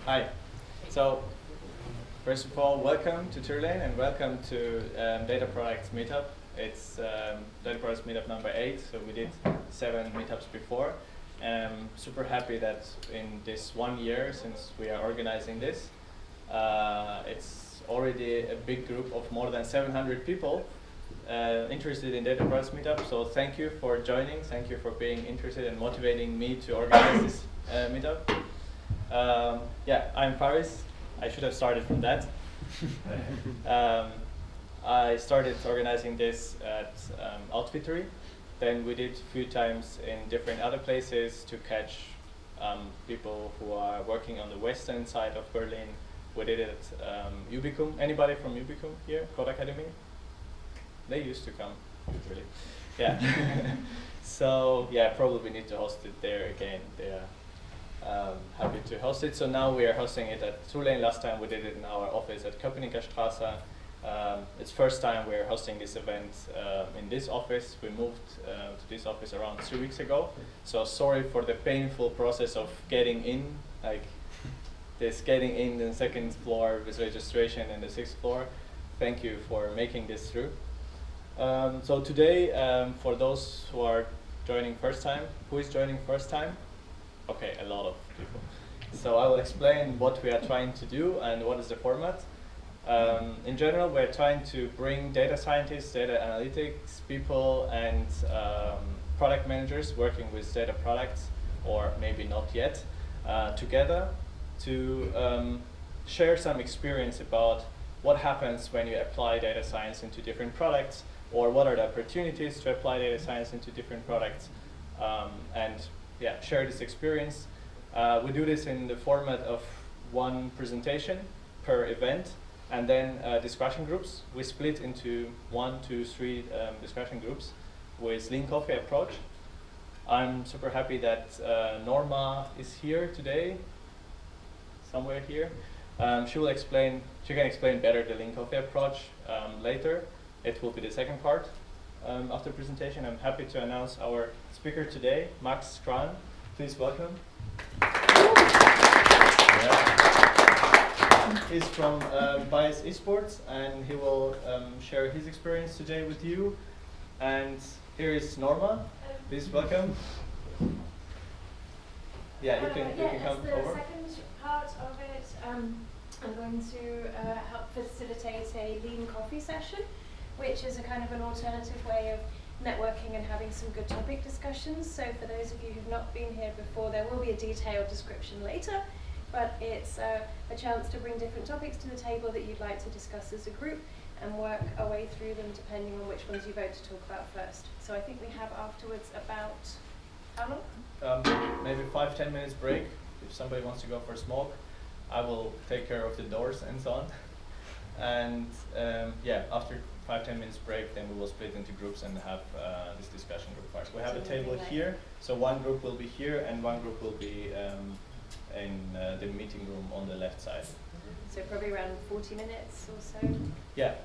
Hi. So, first of all, welcome to Turlane and welcome to Data Products Meetup. It's Data Products Meetup number 8, so we did 7 meetups before. Super happy that in this 1 year since we are organizing this, it's already a big group of more than 700 people interested in Data Products Meetup. So thank you for joining, thank you for being interested and motivating me to organize this meetup. Yeah, I'm Faris. I should have started from that. I started organizing this at Outfittery. Then we did a few times in different other places to catch people who are working on the western side of Berlin. We did it at Ubicum. Anybody from Ubicum here? Code Academy? They used to come, really. Yeah. So yeah, probably need to host it there again. They are happy to host it. So now we are hosting it at Turlane. Last time we did it in our office at Köpenicker Straße. It's first time we're hosting this event in this office. We moved to this office around 3 weeks ago. So sorry for the painful process of getting in, like this getting in the 2nd floor with registration and the 6th floor. Thank you for making this through. So today, for those who are joining first time, who is joining first time? Okay, a lot of people. So I will explain what we are trying to do and what is the format. In general, we're trying to bring data scientists, data analytics people, and product managers working with data products, or maybe not yet, together to share some experience about what happens when you apply data science into different products, or what are the opportunities to apply data science into different products, and yeah, share this experience. We do this in the format of 1 presentation per event, and then discussion groups. We split into 1, 2, 3 discussion groups with lean coffee approach. I'm super happy that Norma is here today, somewhere here. She can explain better the lean coffee approach later. It will be the 2nd part of the presentation. I'm happy to announce our speaker today, Max Kraan. Please welcome. He's from Bayes Esports, and he will share his experience today with you. And here is Norma. Please welcome. Yeah, you can come over. The second part of it, I'm going to help facilitate a lean coffee session, which is a kind of an alternative way of networking and having some good topic discussions. So for those of you who've not been here before, there will be a detailed description later, but it's a chance to bring different topics to the table that you'd like to discuss as a group and work our way through them depending on which ones you vote to talk about first. So I think we have afterwards about, how long? Maybe 5-10 minutes break. If somebody wants to go for a smoke, I will take care of the doors and so on. And yeah, after 5-10 minutes break, then we will split into groups and have this discussion group parts. We have a table here, so 1 group will be here and 1 group will be in the meeting room on the left side. So probably around 40 minutes or so? Yeah,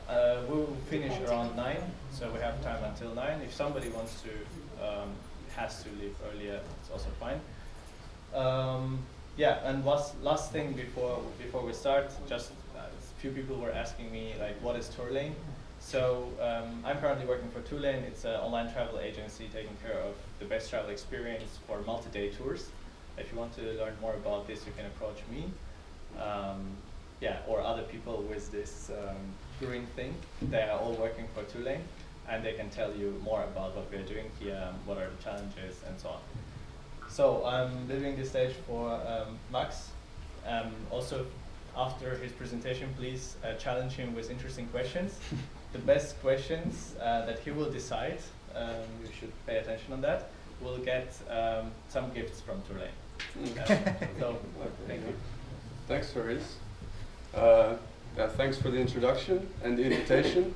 we will finish around 9, so we have time until 9. If somebody wants to, has to leave earlier, it's also fine. Yeah, and last thing before we start, just a few people were asking me, like, what is Turlane? So I'm currently working for Turlane. It's an online travel agency taking care of the best travel experience for multi-day tours. If you want to learn more about this, you can approach me, yeah, or other people with this touring thing. They are all working for Turlane, and they can tell you more about what we are doing here, what are the challenges, and so on. So I'm leaving the stage for Max. Also, after his presentation, please challenge him with interesting questions. The best questions that he will decide, you should pay attention on that, will get some gifts from Turlane. So, thank you. Thanks, Faris. Yeah, thanks for the introduction and the invitation.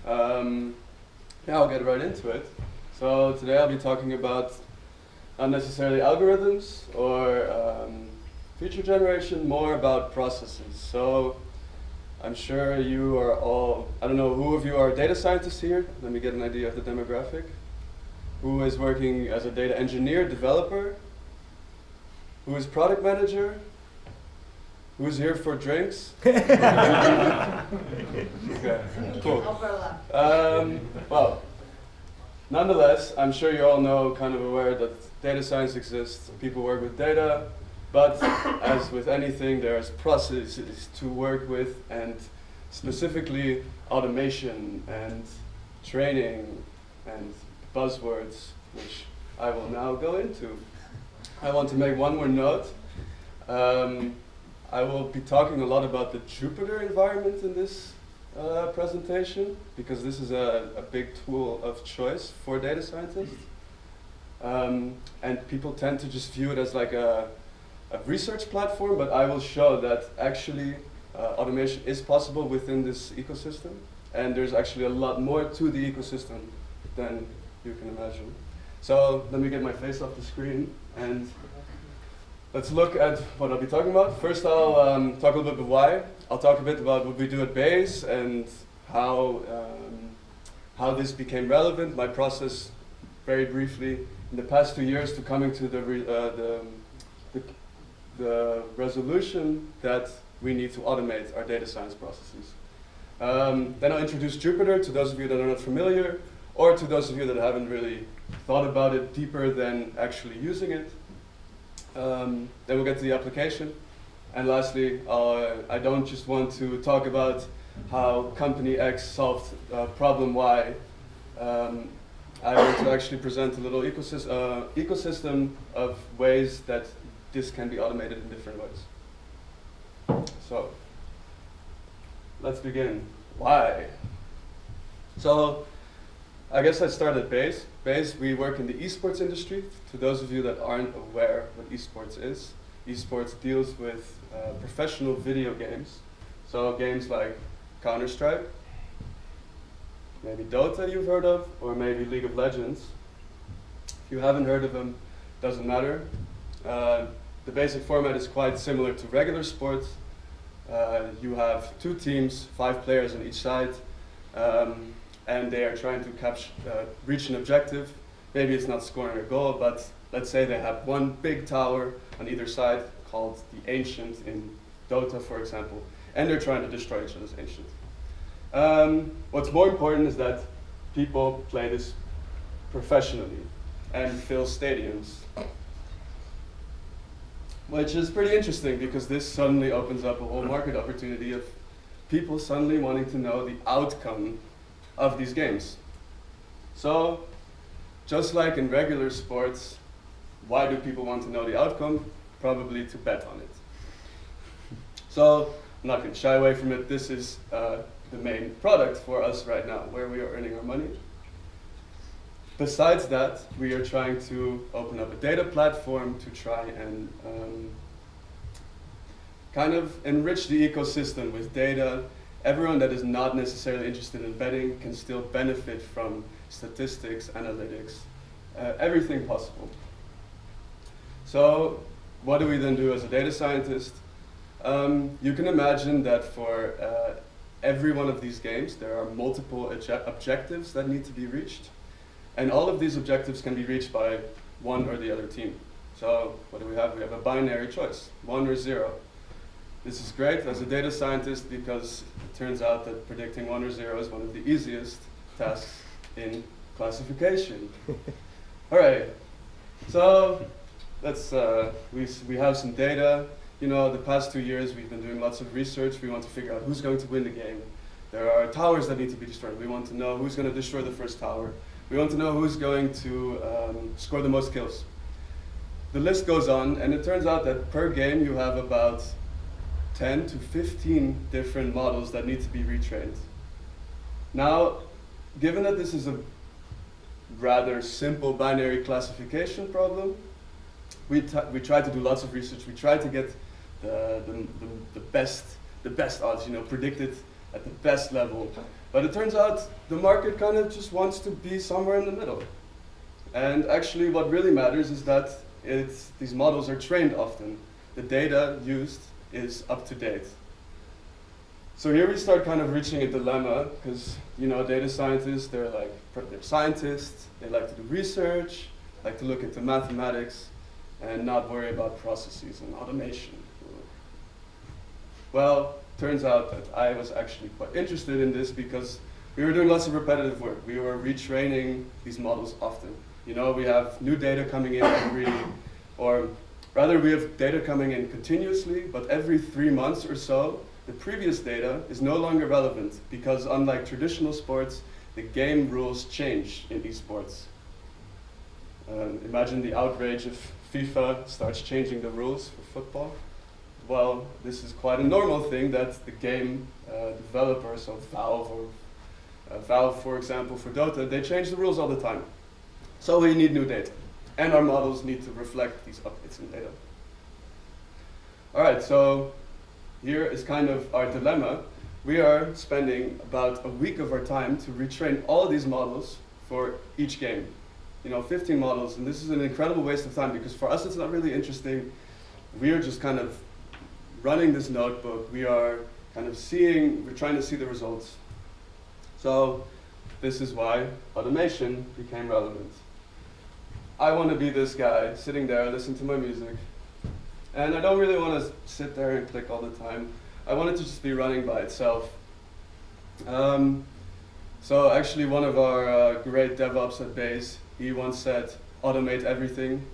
Yeah, I'll get right into it. So today I'll be talking about not necessarily algorithms or feature generation, more about processes. So I'm sure you are all, I don't know, who of you are data scientists here? Let me get an idea of the demographic. Who is working as a data engineer, developer? Who is product manager? Who's here for drinks? Okay, cool. Well, nonetheless, I'm sure you all know, kind of aware that data science exists. People work with data, but as with anything, there's processes to work with, and specifically automation and training and buzzwords, which I will now go into. I want to make one more note. I will be talking a lot about the Jupyter environment in this presentation, because this is a big tool of choice for data scientists. And people tend to just view it as like a research platform, but I will show that actually automation is possible within this ecosystem, and there's actually a lot more to the ecosystem than you can imagine. So let me get my face off the screen, and let's look at what I'll be talking about. First, I'll talk a little bit about why. I'll talk a bit about what we do at Bayes and how this became relevant, my process very briefly in the past 2 years to coming to the resolution that we need to automate our data science processes. Then I'll introduce Jupyter to those of you that are not familiar, or to those of you that haven't really thought about it deeper than actually using it. Then we'll get to the application. And lastly, I don't just want to talk about how company X solved problem Y. I want to actually present a little ecosystem of ways that this can be automated in different ways. So let's begin. Why? So I guess I'd start at Bayes. Bayes, we work in the esports industry. To those of you that aren't aware what esports is, esports deals with professional video games. So games like Counter-Strike, maybe Dota you've heard of, or maybe League of Legends. If you haven't heard of them, doesn't matter. The basic format is quite similar to regular sports. You have 2 teams, 5 players on each side, and they are trying to reach an objective. Maybe it's not scoring a goal, but let's say they have one big tower on either side called the Ancient in Dota, for example, and they're trying to destroy each other's Ancient. What's more important is that people play this professionally and fill stadiums, which is pretty interesting because this suddenly opens up a whole market opportunity of people suddenly wanting to know the outcome of these games. So, just like in regular sports, why do people want to know the outcome? Probably to bet on it. So, I'm not going to shy away from it. This is the main product for us right now, where we are earning our money. Besides that, we are trying to open up a data platform to try and kind of enrich the ecosystem with data. Everyone that is not necessarily interested in betting can still benefit from statistics, analytics, everything possible. So what do we then do as a data scientist? You can imagine that for every one of these games, there are multiple objectives that need to be reached. And all of these objectives can be reached by one or the other team. So what do we have? We have a binary choice, 1 or 0. This is great as a data scientist because it turns out that predicting 1 or 0 is one of the easiest tasks in classification. All right, so let's, we have some data. You know, the past 2 years we've been doing lots of research. We want to figure out who's going to win the game. There are towers that need to be destroyed. We want to know who's going to destroy the first tower. We want to know who's going to score the most kills. The list goes on, and it turns out that per game you have about 10 to 15 different models that need to be retrained. Now, given that this is a rather simple binary classification problem, we try to do lots of research. We try to get the best odds, you know, predicted at the best level. But it turns out the market kind of just wants to be somewhere in the middle. And actually what really matters is that these models are trained often. The data used is up to date. So here we start kind of reaching a dilemma because, you know, data scientists, they're scientists, they like to do research, like to look into mathematics, and not worry about processes and automation. Well, turns out that I was actually quite interested in this because we were doing lots of repetitive work. We were retraining these models often. You know, we have new data coming in or rather we have data coming in continuously, but every 3 months or so, the previous data is no longer relevant because unlike traditional sports, the game rules change in esports. Imagine the outrage if FIFA starts changing the rules for football. Well, this is quite a normal thing that the game developers, so Valve or Valve, for example, for Dota, they change the rules all the time. So we need new data, and our models need to reflect these updates in data. All right, so here is kind of our dilemma. We are spending about a week of our time to retrain all these models for each game. You know, 15 models, and this is an incredible waste of time because for us it's not really interesting. We are just kind of running this notebook. We are kind of we're trying to see the results. So this is why automation became relevant. I want to be this guy sitting there, listening to my music. And I don't really want to sit there and click all the time. I want it to just be running by itself. So actually one of our great DevOps at Bayes, he once said, automate everything.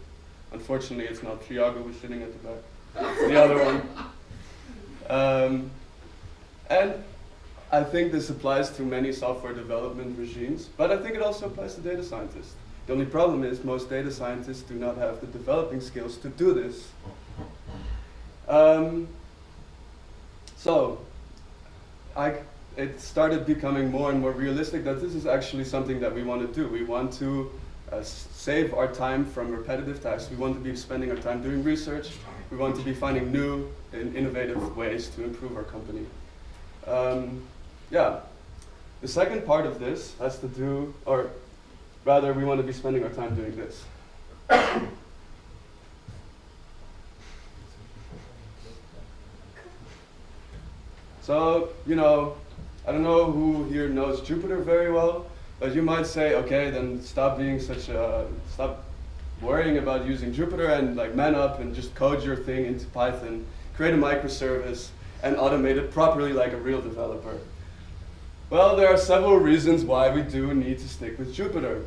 Unfortunately, it's not Thiago who's sitting at the back. It's the other one. And I think this applies to many software development regimes, but I think it also applies to data scientists. The only problem is most data scientists do not have the developing skills to do this. So it started becoming more and more realistic that this is actually something that we want to do. We want to save our time from repetitive tasks. We want to be spending our time doing research. We want to be finding new and innovative ways to improve our company. Yeah, the second part of this has to do, or rather we want to be spending our time doing this. So, you know, I don't know who here knows Jupyter very well, but you might say, okay, then stop worrying about using Jupyter and like man up and just code your thing into Python, create a microservice, and automate it properly like a real developer. Well, there are several reasons why we do need to stick with Jupyter.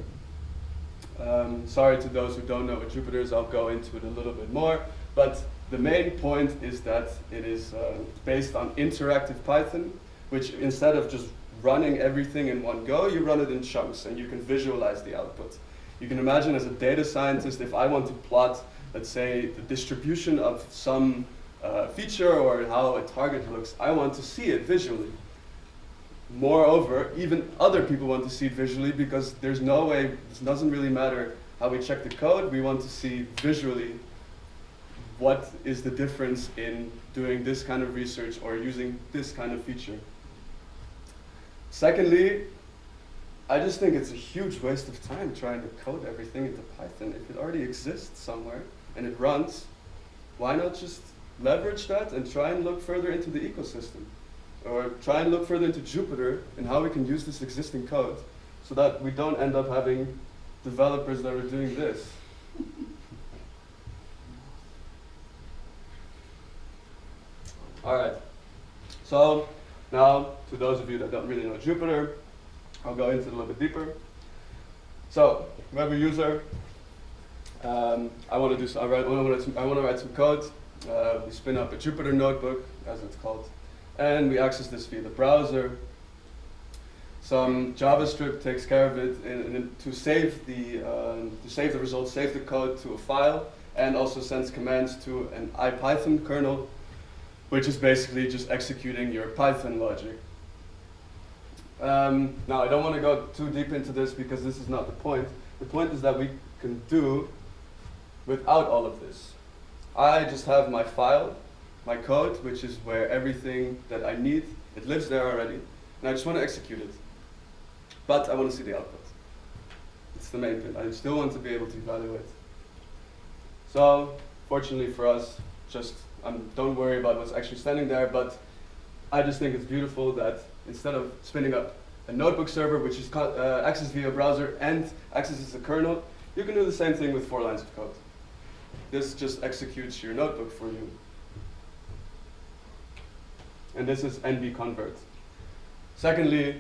Sorry to those who don't know what Jupyter is, I'll go into it a little bit more, but the main point is that it is based on interactive Python, which instead of just running everything in one go, you run it in chunks and you can visualize the output. You can imagine as a data scientist, if I want to plot, let's say, the distribution of some feature or how a target looks, I want to see it visually. Moreover, even other people want to see it visually because there's no way, it doesn't really matter how we check the code, we want to see visually what is the difference in doing this kind of research or using this kind of feature. Secondly, I just think it's a huge waste of time trying to code everything into Python. If it already exists somewhere and it runs, why not just leverage that and try and look further into the ecosystem? Or try and look further into Jupyter and how we can use this existing code so that we don't end up having developers that are doing this. All right, so now to those of you that don't really know Jupyter, I'll go into it a little bit deeper. So, web user, I want to write some code. We spin up a Jupyter notebook, as it's called, and we access this via the browser. Some JavaScript takes care of it to save the results, save the code to a file, and also sends commands to an IPython kernel, which is basically just executing your Python logic. Now, I don't want to go too deep into this because this is not the point. The point is that we can do without all of this. I just have my file, my code, which is where everything that I need, it lives there already, and I just want to execute it. But I want to see the output. It's the main thing. I still want to be able to evaluate. So, fortunately for us, just don't worry about what's actually standing there, but I just think it's beautiful that instead of spinning up a notebook server, which is accessed via a browser and accesses a kernel, you can do the same thing with 4 lines of code. This just executes your notebook for you. and this is NB convert. Secondly,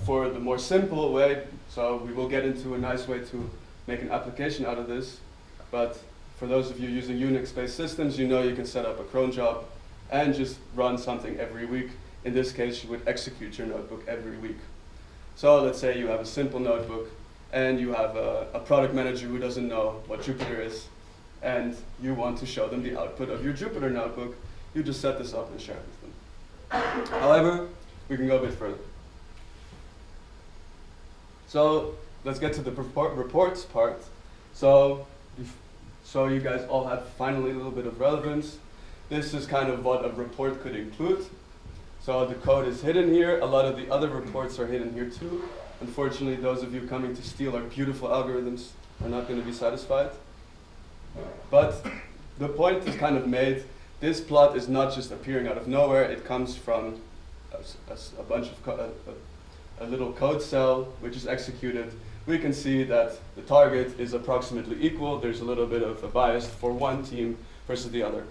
for the more simple way, so we will get into a nice way to make an application out of this, but for those of you using Unix-based systems, you know you can set up a cron job and just run something every week. In this case, you would execute your notebook every week. So let's say you have a simple notebook and you have a product manager who doesn't know what Jupyter is, and you want to show them the output of your Jupyter notebook. You just set this up and share it with them. However, we can go a bit further. So let's get to the reports part. So you guys all have finally a little bit of relevance. This is kind of what a report could include. So the code is hidden here. A lot of the other reports are hidden here too. Unfortunately, those of you coming to steal our beautiful algorithms are not going to be satisfied. But the point is kind of made. This plot is not just appearing out of nowhere. It comes from a bunch of a little code cell which is executed. We can see that the target is approximately equal. There's a little bit of a bias for one team versus the other.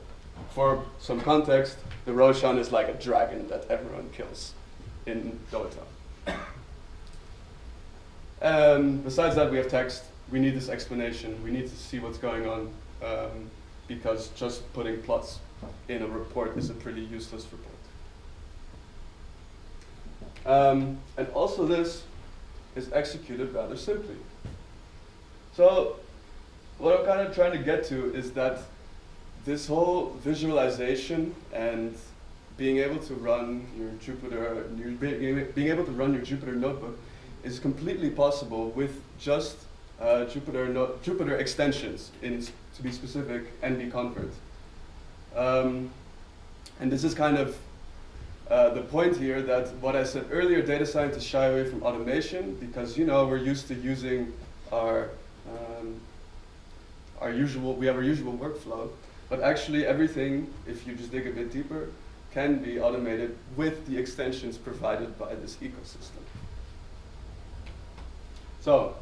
For some context, the Roshan is like a dragon that everyone kills in Dota. Besides that, we have text. We need this explanation. We need to see what's going on, because just putting plots in a report is a pretty useless report. And also this is executed rather simply. So what I'm kind of trying to get to is that this whole visualization and being able to run your Jupyter, being able to run your Jupyter notebook is completely possible with just Jupyter extensions, to be specific, NB convert. And this is kind of the point here that what I said earlier, data scientists shy away from automation because, you know, we're used to using our usual workflow, but actually everything, if you just dig a bit deeper, can be automated with the extensions provided by this ecosystem. So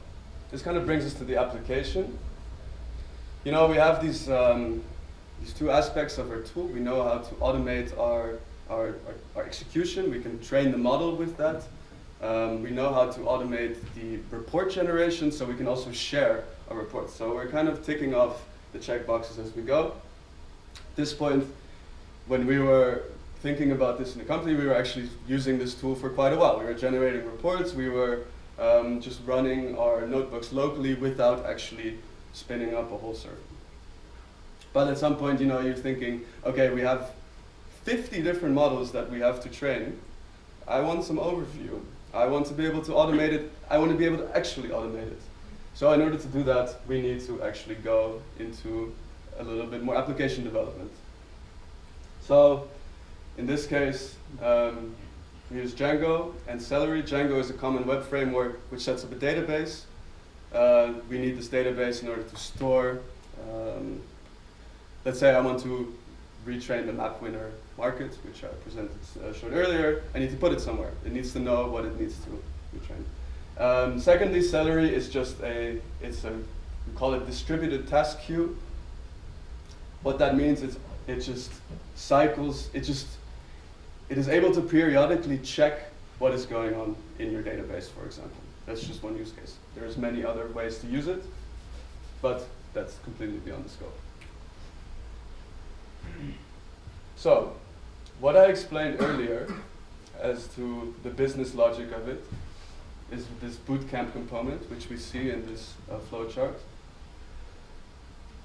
this kind of brings us to the application. You know, we have these two aspects of our tool. We know how to automate our execution. We can train the model with that. We know how to automate the report generation, so we can also share our reports. So we're kind of ticking off the checkboxes as we go. At this point, when we were thinking about this in the company, we were actually using this tool for quite a while. We were generating reports. We were just running our notebooks locally without actually spinning up a whole server. But at some point, you know, you're thinking, okay, we have 50 different models that we have to train. I want some overview. I want to be able to automate it. I want to be able to actually automate it. So in order to do that, we need to actually go into a little bit more application development. So in this case, we use Django and Celery. Django is a common web framework which sets up a database. We need this database in order to store, let's say I want to retrain the map winner market, which I showed earlier. I need to put it somewhere. It needs to know what it needs to retrain. Secondly, Celery is just we call it distributed task queue. What that means is it just cycles, it is able to periodically check what is going on in your database, for example. That's just one use case. There's many other ways to use it, but that's completely beyond the scope. So, what I explained earlier as to the business logic of it is this bootcamp component, which we see in this flowchart.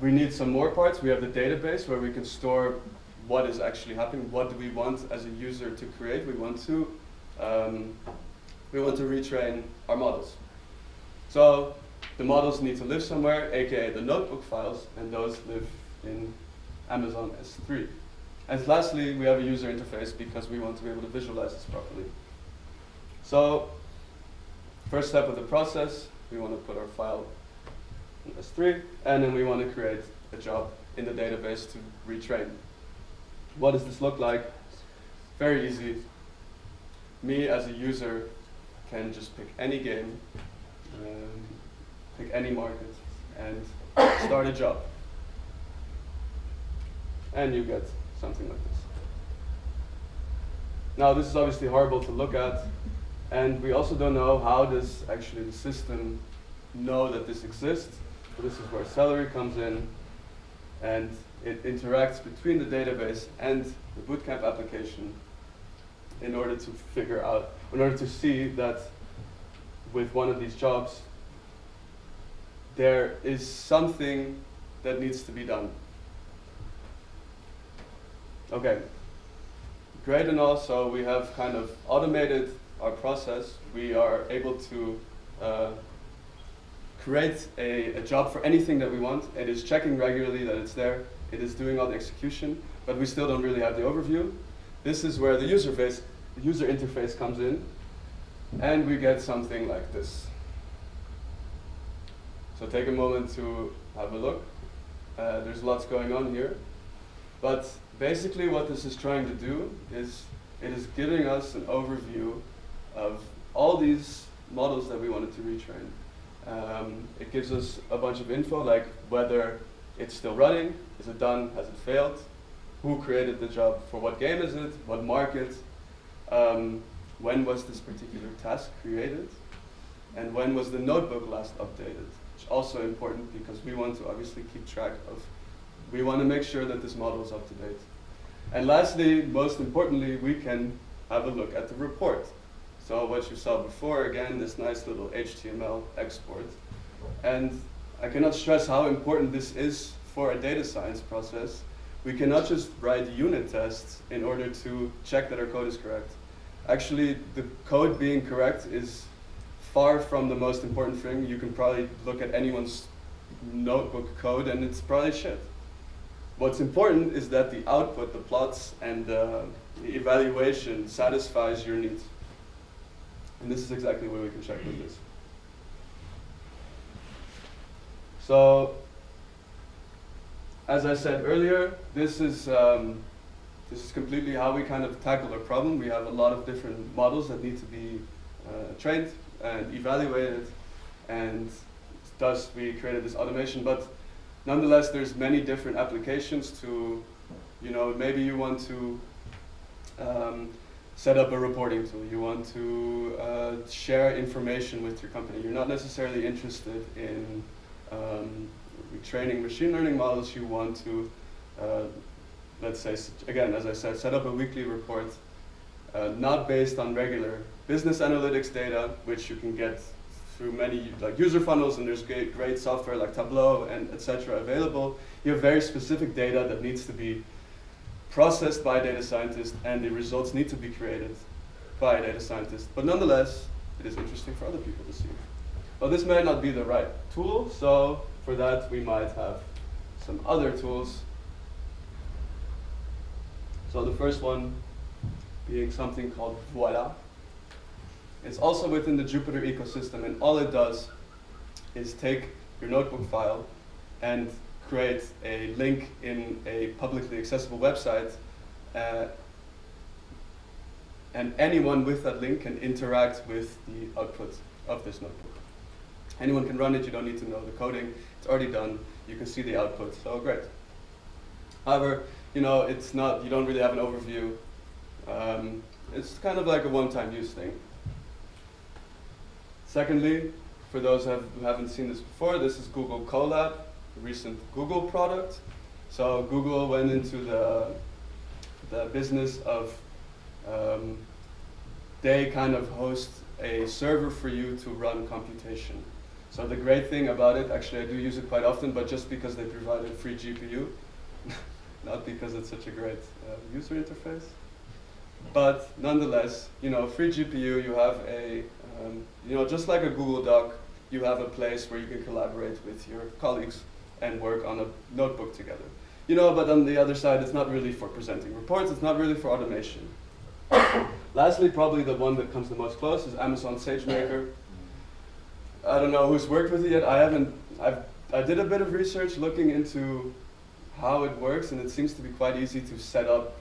We need some more parts. We have the database where we can store what is actually happening. What do we want as a user to create? We want to retrain our models. So the models need to live somewhere, aka the notebook files, and those live in Amazon S3. And lastly, we have a user interface because we want to be able to visualize this properly. So first step of the process, we want to put our file in S3, and then we want to create a job in the database to retrain. What does this look like? Very easy. Me as a user can just pick any game, pick any market, and start a job. And you get something like this. Now this is obviously horrible to look at, and we also don't know how does actually the system know that this exists. So this is where salary comes in, and it interacts between the database and the bootcamp application in order to figure out, in order to see that with one of these jobs, there is something that needs to be done. Okay, great and all, so we have kind of automated our process. We are able to create a job for anything that we want. It is checking regularly that it's there. It is doing all the execution, but we still don't really have the overview. This is where the user interface comes in, and we get something like this. So take a moment to have a look. There's lots going on here, but basically what this is trying to do is it is giving us an overview of all these models that we wanted to retrain. It gives us a bunch of info, like whether it's still running, is it done, has it failed, who created the job, for what game is it, what market, when was this particular task created, and when was the notebook last updated. Which is also important because we want to obviously keep track of, we want to make sure that this model is up to date. And lastly, most importantly, we can have a look at the report. So what you saw before, again, this nice little HTML export. And I cannot stress how important this is for a data science process. We cannot just write unit tests in order to check that our code is correct. Actually, the code being correct is far from the most important thing. You can probably look at anyone's notebook code and it's probably shit. What's important is that the output, the plots, and the evaluation satisfies your needs. And this is exactly where we can check with this. So, as I said earlier, this is completely how we kind of tackle our problem. We have a lot of different models that need to be trained and evaluated, and thus we created this automation. But nonetheless, there's many different applications to, maybe you want to set up a reporting tool. You want to share information with your company. You're not necessarily interested in training machine learning models. You want to, let's say, again, as I said, set up a weekly report, not based on regular business analytics data, which you can get through many user funnels, and there's great software like Tableau and etc. available. You have very specific data that needs to be processed by a data scientist, and the results need to be created by a data scientist. But nonetheless, it is interesting for other people to see. Well, this may not be the right tool, so for that we might have some other tools. So the first one being something called Voila. It's also within the Jupyter ecosystem, and all it does is take your notebook file and create a link in a publicly accessible website, and anyone with that link can interact with the output of this notebook. Anyone can run it, you don't need to know the coding, it's already done, you can see the output, so great. However, it's not, you don't really have an overview. It's kind of like a one-time use thing. Secondly, for those who haven't seen this before, this is Google Colab, a recent Google product. So Google went into the business of, they kind of host a server for you to run computation. So the great thing about it, actually I do use it quite often, but just because they provide a free GPU, not because it's such a great user interface. But nonetheless, free GPU, you have a, just like a Google Doc, you have a place where you can collaborate with your colleagues and work on a notebook together. But on the other side, it's not really for presenting reports, it's not really for automation. Lastly, probably the one that comes the most close is Amazon SageMaker. I don't know who's worked with it yet. I did a bit of research looking into how it works, and it seems to be quite easy to set up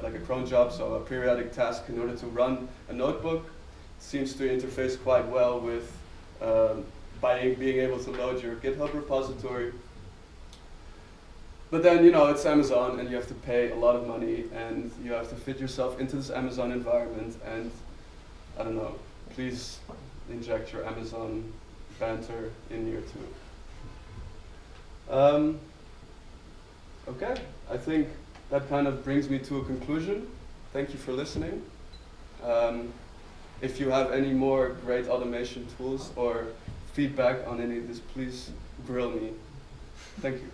like a cron job, so a periodic task in order to run a notebook. It seems to interface quite well with being able to load your GitHub repository. But then, you know, it's Amazon and you have to pay a lot of money and you have to fit yourself into this Amazon environment and, I don't know, please inject your Amazon banter in year 2. Okay, I think that kind of brings me to a conclusion. Thank you for listening. If you have any more great automation tools or feedback on any of this, please grill me. Thank you.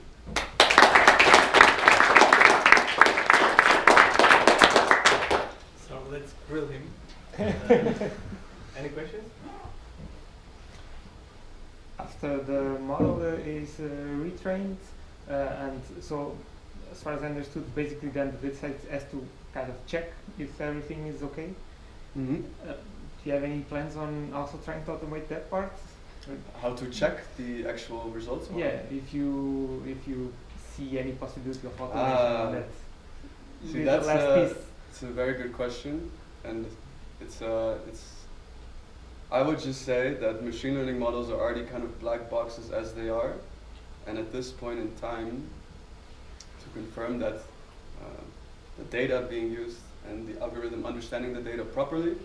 So let's grill him. Any questions? After the model is retrained, and so as far as I understood, basically then the dataset has to kind of check if everything is okay. Mm-hmm. Do you have any plans on also trying to automate that part? How to check the actual results? Yeah, if you see any possibility of automation on that. See, Last piece. it's a very good question, and it's I would just say that machine learning models are already kind of black boxes as they are, and at this point in time, to confirm that the data being used and the algorithm understanding the data properly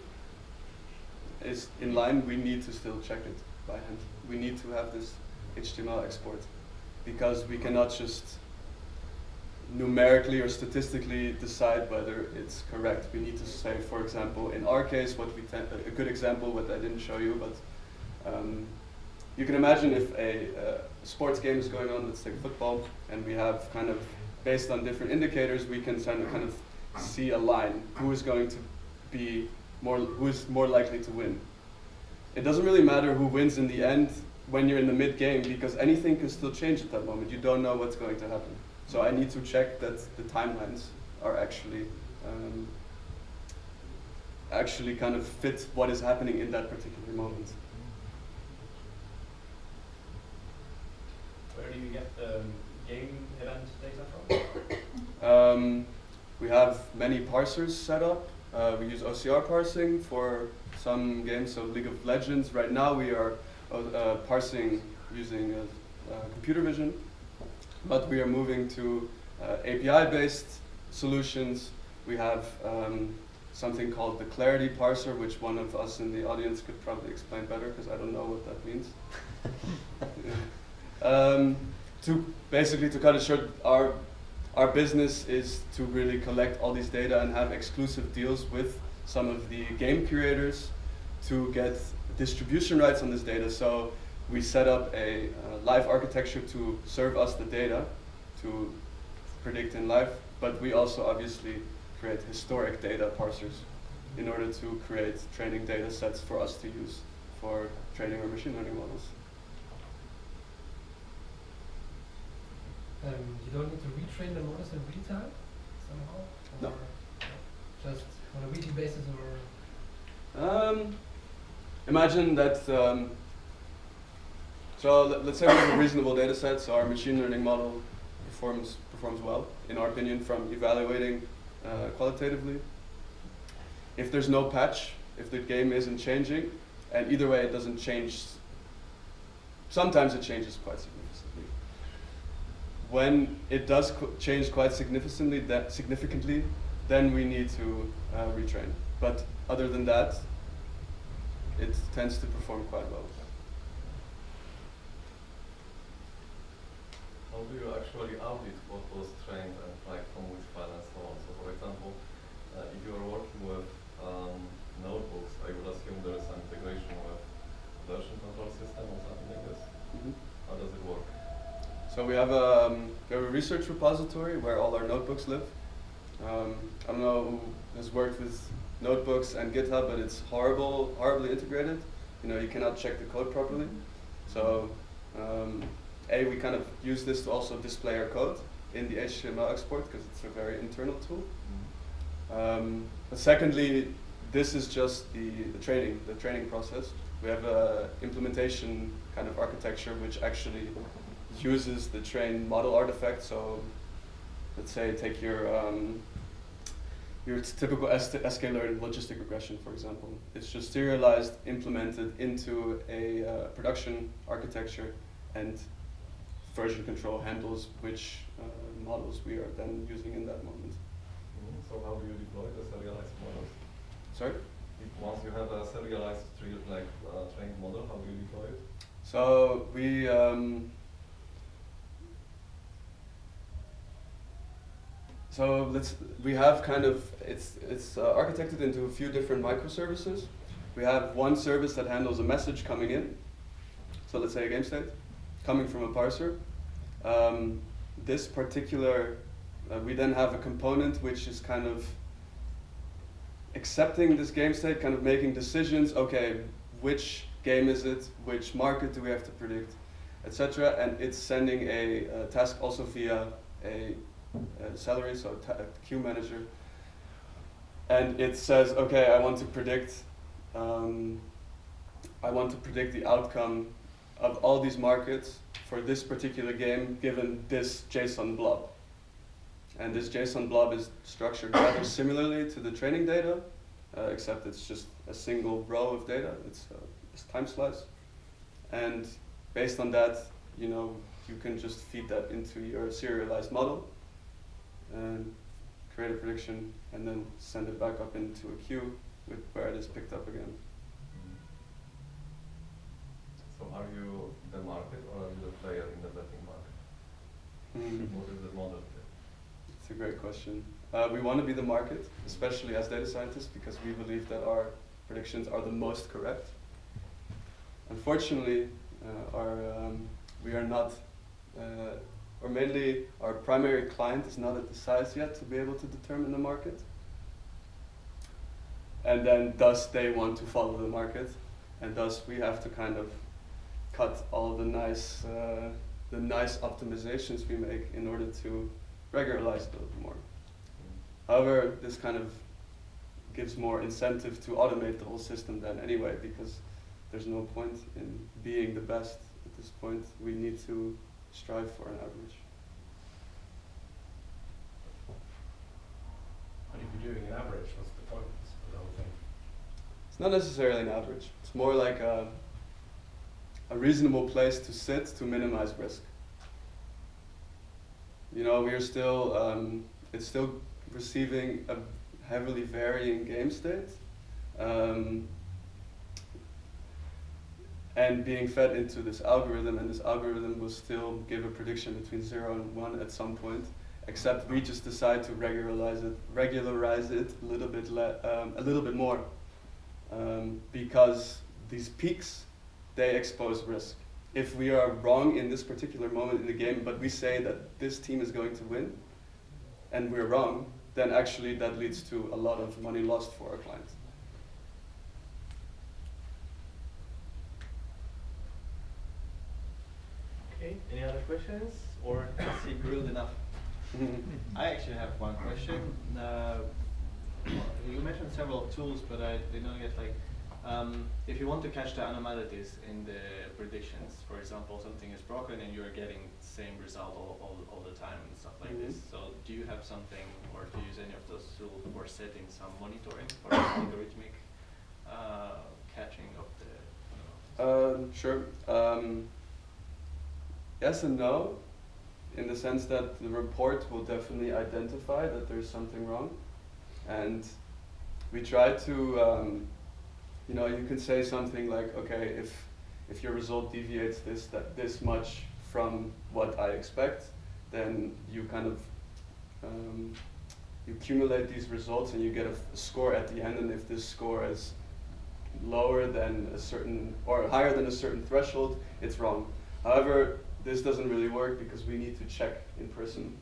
is in line, we need to still check it by hand. We need to have this HTML export because we cannot just numerically or statistically decide whether it's correct. We need to say, for example, in our case, what we a good example, what I didn't show you, but you can imagine if a sports game is going on, let's take football, and we have kind of, based on different indicators, we can kind of see a line, who is going to be who is more likely to win. It doesn't really matter who wins in the end when you're in the mid-game, because anything can still change at that moment. You don't know what's going to happen. So I need to check that the timelines are actually kind of fit what is happening in that particular moment. Where do you get the game event data from? We have many parsers set up. We use OCR parsing for some games, so League of Legends. Right now we are parsing using computer vision, but we are moving to API-based solutions. We have something called the Clarity parser, which one of us in the audience could probably explain better, because I don't know what that means. To cut it short, our business is to really collect all these data and have exclusive deals with some of the game curators to get distribution rights on this data. So we set up a live architecture to serve us the data to predict in live, but we also obviously create historic data parsers in order to create training data sets for us to use for training our machine learning models. You don't need to retrain the models in real time somehow? No. Just on a weekly basis or? Imagine that, so let's say we have a reasonable data set, so our machine learning model performs well, in our opinion, from evaluating qualitatively. If there's no patch, if the game isn't changing, and either way it doesn't change, sometimes it changes quite significantly. When it does change quite significantly, then we need to retrain. But other than that, it tends to perform quite well. How do you actually audit what was trained and like from which file and so on? So for example, if you are working with notebooks, I would assume there is some integration with version control system or something like this. Mm-hmm. How does it work? So we have a research repository where all our notebooks live. I don't know who has worked with notebooks and GitHub, but it's horribly integrated. You know, you cannot check the code properly. So, we kind of use this to also display our code in the HTML export because it's a very internal tool. But secondly, this is just the training process. We have a implementation kind of architecture which actually uses the train model artifact. So, let's say take your typical SK-learned logistic regression, for example. It's just serialized, implemented into a production architecture, and version control handles which models we are then using in that moment. So how do you deploy the serialized models? Sorry? Once you have a serialized trained model, how do you deploy it? So we have kind of, it's architected into a few different microservices. We have one service that handles a message coming in. So let's say a game state coming from a parser. This particular, we then have a component which is kind of accepting this game state, kind of making decisions, okay, which game is it, which market do we have to predict, etc. And it's sending a task also via a salary, so a queue manager. And it says, okay, I want to predict the outcome of all these markets for this particular game given this JSON blob. And this JSON blob is structured rather similarly to the training data, except it's just a single row of data. It's time slice. And based on that, you can just feed that into your serialized model and create a prediction and then send it back up into a queue where it is picked up again. So are you the market or are you the player in the betting market? What is the model there? It's a great question. We want to be the market, especially as data scientists, because we believe that our predictions are the most correct. Unfortunately, we are not, or mainly our primary client is not at the size yet to be able to determine the market. And then thus they want to follow the market, and thus we have to kind of cut all the nice optimizations we make in order to regularize it a little more. However, this kind of gives more incentive to automate the whole system then anyway, because there's no point in being the best at this point. We need to strive for an average. But if you're doing an average, what's the point of the whole thing? It's not necessarily an average. It's more like a reasonable place to sit to minimize risk. We're still, it's still receiving a heavily varying game state and being fed into this algorithm, and this algorithm will still give a prediction between 0 and 1 at some point, except we just decide to regularize it a little bit more because these peaks, they expose risk. If we are wrong in this particular moment in the game, but we say that this team is going to win, and we're wrong, then actually that leads to a lot of money lost for our clients. Okay, any other questions? Or is he grilled enough? I actually have one question. You mentioned several tools, but I did not get if you want to catch the anomalies in the predictions, for example, something is broken and you're getting the same result all the time and stuff like this. So do you have something, or do you use any of those tools for setting some monitoring or algorithmic catching of the? Sure. Yes and no, in the sense that the report will definitely identify that there's something wrong, and we try to. You can say something like, okay, if your result deviates this much from what I expect, then you kind of you accumulate these results and you get a score at the end, and if this score is lower than a certain or higher than a certain threshold, it's wrong. However, this doesn't really work because we need to check in person.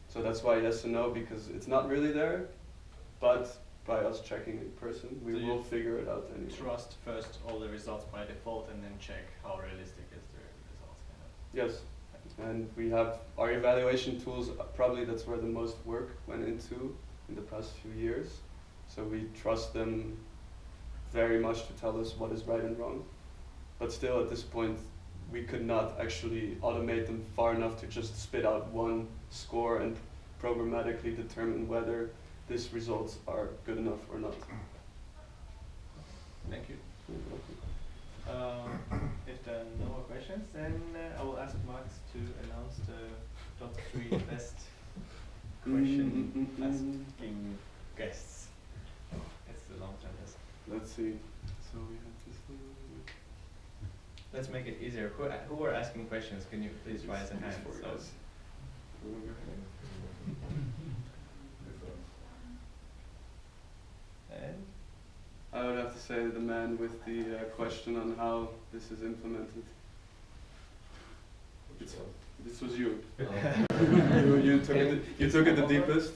So that's why yes and no, because it's not really there, but by us checking in person, we will figure it out anyway. Trust first all the results by default and then check how realistic is the results. Yes, and we have our evaluation tools, probably that's where the most work went into in the past few years. So we trust them very much to tell us what is right and wrong. But still at this point, we could not actually automate them far enough to just spit out one score and programmatically determine whether these results are good enough or not. Thank you. You're welcome. If there are no more questions, then I will ask Max to announce the top 3 best question asking guests. It's the long-term test. Let's see. So we have this one. Let's make it easier. Who are asking questions? Can you please raise a hand? So. And I would have to say the man with the question on how this is implemented. This was you. you took it the deepest.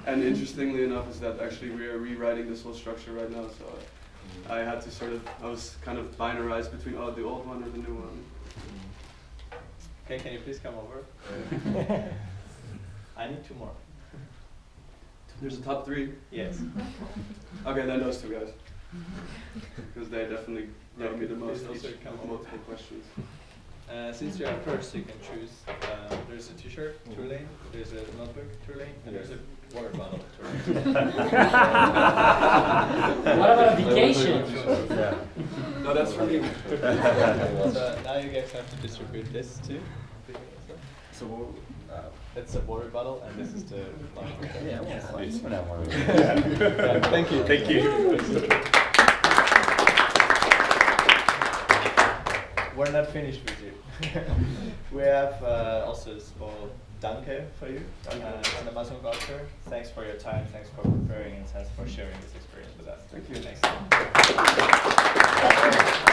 And interestingly enough is that actually we are rewriting this whole structure right now. So I had to I was kind of binarized between the old one or the new one. Okay, can you please come over? I need 2 more. There's a top 3? Yes. Okay, then those 2 guys. Because they definitely gave me the most Please also come over. multiple questions. Since you are first, you can choose. There's a t-shirt, Tourlane, there's a notebook, Tourlane, and there's a water bottle, Tourlane. What about a vacation? No, that's for me. So now you guys have to distribute this too. So that's a water bottle, and this is the notebook. Yeah, I want Thank you, thank you. We're not finished with you. We have also a small danke for you. It's an Amazon voucher. Thanks for your time, thanks for preparing, and thanks for sharing this experience with us. Thank you. Thanks.